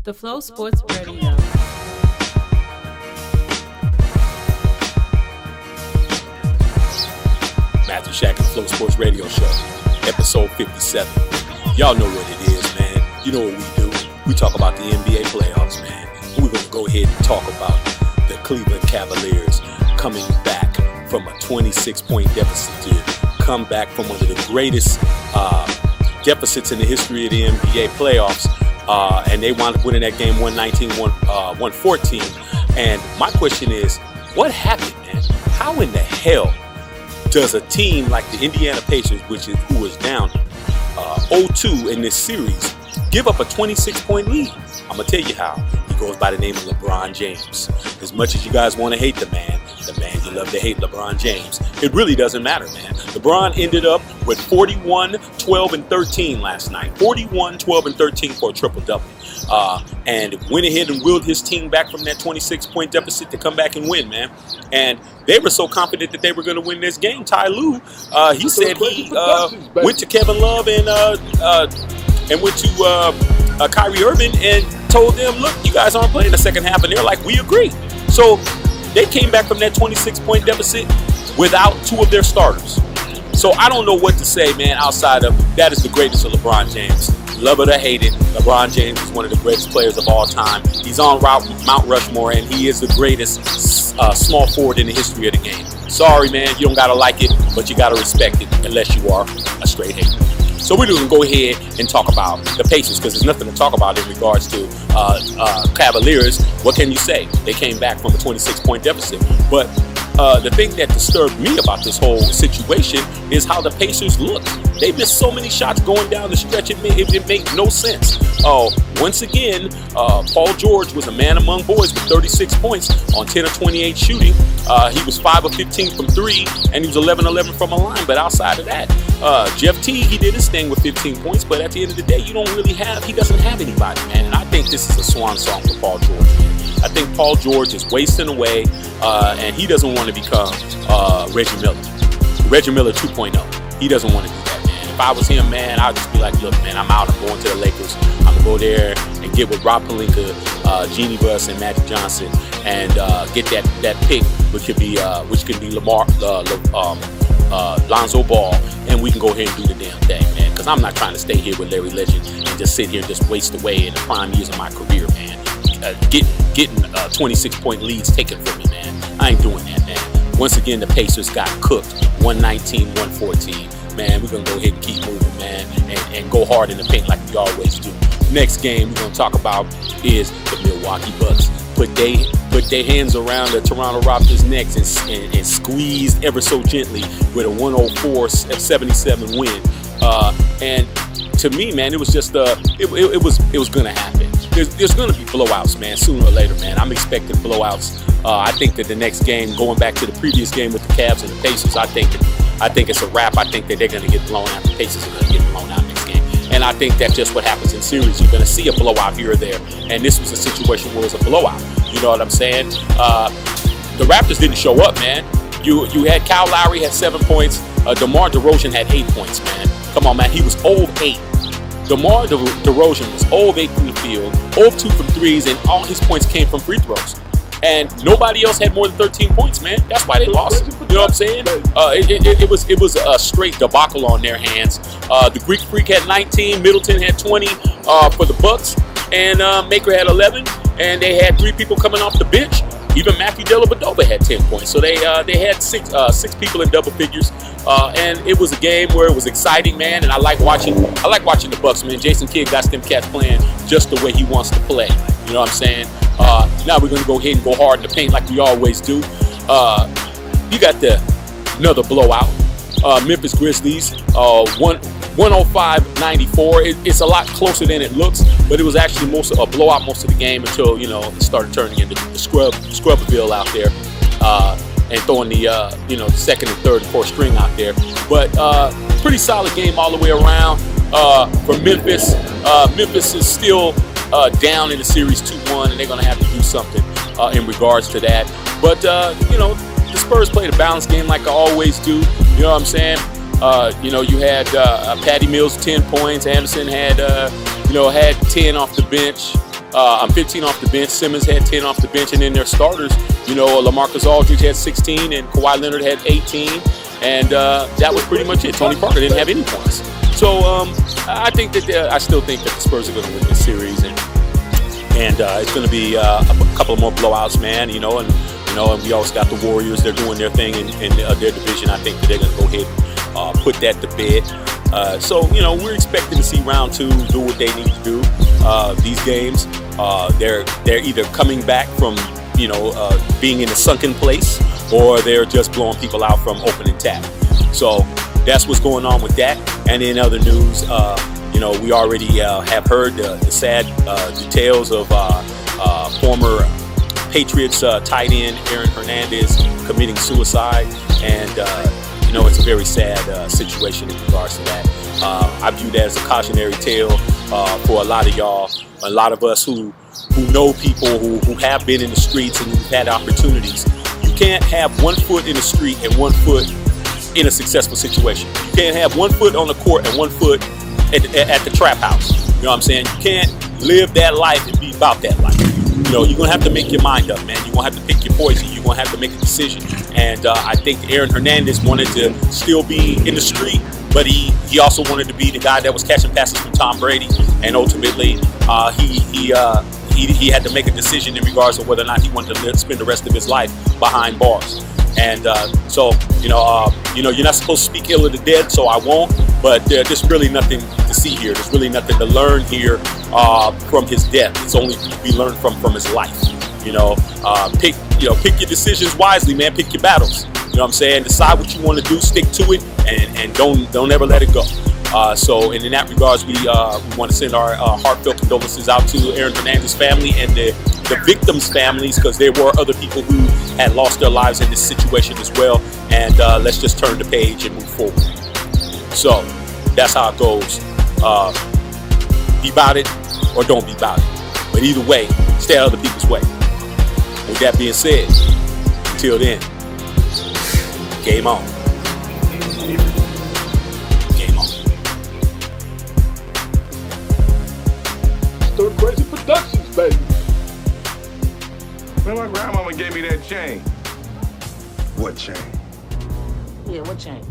The Flow Sports Radio. Matthew Shack and the Flow Sports Radio Show, episode 57. Y'all know what it is, man. You know what we do. We talk about the NBA playoffs, man. And we're going to go ahead and talk about the Cleveland Cavaliers coming back from a 26-point deficit to come back from one of the greatest deficits in the history of the NBA playoffs. And they wound up winning that game 119-114. And my question is, what happened, man? How in the hell does a team like the Indiana Pacers, who was down 0-2 in this series, give up a 26-point lead? I'm going to tell you how. He goes by the name of LeBron James. As much as you guys want to hate the man you love to hate LeBron James, it really doesn't matter, man. LeBron ended up with 41, 12, and 13 last night. 41, 12, and 13 for a triple-double. And went ahead and willed his team back from that 26-point deficit to come back and win, man. And they were so confident that they were going to win this game. Ty Lue, he said he went to Kevin Love and went to Kyrie Irving and told them, look, you guys aren't playing the second half. And they're like, we agree. So they came back from that 26-point deficit without two of their starters. So I don't know what to say, man, outside of that is the greatest of LeBron James. Love it or hate it, LeBron James is one of the greatest players of all time. He's on Mount Rushmore, and he is the greatest small forward in the history of the game. Sorry, man, you don't got to like it, but you got to respect it unless you are a straight hater. So we're going to go ahead and talk about the Pacers because there's nothing to talk about in regards to Cavaliers. What can you say? They came back from a 26-point deficit. But the thing that disturbed me about this whole situation is how the Pacers looked. They missed so many shots going down the stretch, it made no sense. Once again, Paul George was a man among boys with 36 points on 10 of 28 shooting. He was 5 of 15 from 3, and he was 11-11 from a line. But outside of that, Jeff Teague, he did his thing with 15 points. But at the end of the day, he doesn't have anybody, man. And I think this is a swan song for Paul George, man. I think Paul George is wasting away, and he doesn't want to become Reggie Miller. Reggie Miller 2.0. He doesn't want to do that, man. If I was him, man, I'd just be like, look, man, I'm out. I'm going to the Lakers. I'm going to go there and get with Rob Pelinka, Jeannie Buss, and Magic Johnson and get that pick, which could be Lonzo Ball, and we can go ahead and do the damn thing, man. Because I'm not trying to stay here with Larry Legend and just sit here and just waste away in the prime years of my career, man. Getting 26-point leads taken from me, man. I ain't doing that, man. Once again, the Pacers got cooked, 119-114. Man, we're going to go ahead and keep moving, man, and go hard in the paint like we always do. Next game we're going to talk about is the Milwaukee Bucks. Put their hands around the Toronto Raptors' necks and squeeze ever so gently with a 104-77 win. And to me, man, it was just it was going to happen. There's going to be blowouts, man, sooner or later, man. I'm expecting blowouts. I think that the next game, going back to the previous game with the Cavs and the Pacers, I think it's a wrap. I think that they're going to get blown out. The Pacers are going to get blown out next game. And I think that's just what happens in series. You're going to see a blowout here or there. And this was a situation where it was a blowout. You know what I'm saying? The Raptors didn't show up, man. You had Kyle Lowry had 7 points. DeMar DeRozan had 8 points, man. Come on, man. He was 0 of 8. DeMar DeRozan was 0 of 8 from the field, 0 of 2 from threes, and all his points came from free throws. And nobody else had more than 13 points, man. That's why they lost. You know what I'm saying? It was a straight debacle on their hands. The Greek Freak had 19, Middleton had 20 for the Bucks, and Maker had 11. And they had 3 people coming off the bench. Even Matthew Dellavedova had 10 points. So they had six people in double figures. And it was a game where it was exciting, man. And I like watching the Bucks, man. Jason Kidd got them cats playing just the way he wants to play. You know what I'm saying? Now we're going to go ahead and go hard in the paint like we always do. You got another blowout. Memphis Grizzlies, 105-94. It's a lot closer than it looks, but it was actually a blowout most of the game until, it started turning into the Scrubberville out there and throwing the second and third and fourth string out there. But pretty solid game all the way around for Memphis. Memphis is still down in the series 2-1, and they're going to have to do something in regards to that. But, the Spurs played a balanced game like I always do. You know what I'm saying? You had Patty Mills 10 points. Anderson had 10 off the bench. I'm 15 off the bench. Simmons had 10 off the bench, and then their starters, LaMarcus Aldridge had 16, and Kawhi Leonard had 18, and that was pretty much it. Tony Parker didn't have any points. So I think that I still think that the Spurs are going to win this series, and it's going to be a couple of more blowouts, man. And we also got the Warriors. They're doing their thing in their division. I think that they're going to go ahead and put that to bed. So we're expecting to see round 2 do what they need to do. These games, they're either coming back from being in a sunken place, or they're just blowing people out from opening tap. So that's what's going on with that. And in other news, we already have heard the sad details of former Patriots tight end Aaron Hernandez committing suicide, and it's a very sad situation in regards to that. I view that as a cautionary tale for a lot of y'all, a lot of us who know people who have been in the streets and who've had opportunities. You can't have one foot in the street and one foot in a successful situation. You can't have one foot on the court and one foot at the trap house. You know what I'm saying? You can't live that life and be about that life. You're going to have to make your mind up, man. You're going to have to pick your poison. You're going to have to make a decision. And I think Aaron Hernandez wanted to still be in the street, but he also wanted to be the guy that was catching passes from Tom Brady. And ultimately, he had to make a decision in regards to whether or not he wanted to spend the rest of his life behind bars. And so you're not supposed to speak ill of the dead, so I won't. But there's really nothing to see here. There's really nothing to learn here from his death. It's only to be learned from his life. Pick your decisions wisely, man. Pick your battles. You know what I'm saying? Decide what you want to do. Stick to it, and don't ever let it go. So in that regards, we want to send our heartfelt condolences out to Aaron Hernandez's family and the victims' families, because there were other people who had lost their lives in this situation as well. And let's just turn the page and move forward. So that's how it goes. Be about it or don't be about it. But either way, stay out of other people's way. With that being said, until then, game on. Game on. Third Crazy Productions, baby. Man, my grandmama gave me that chain. What chain? Yeah, what chain?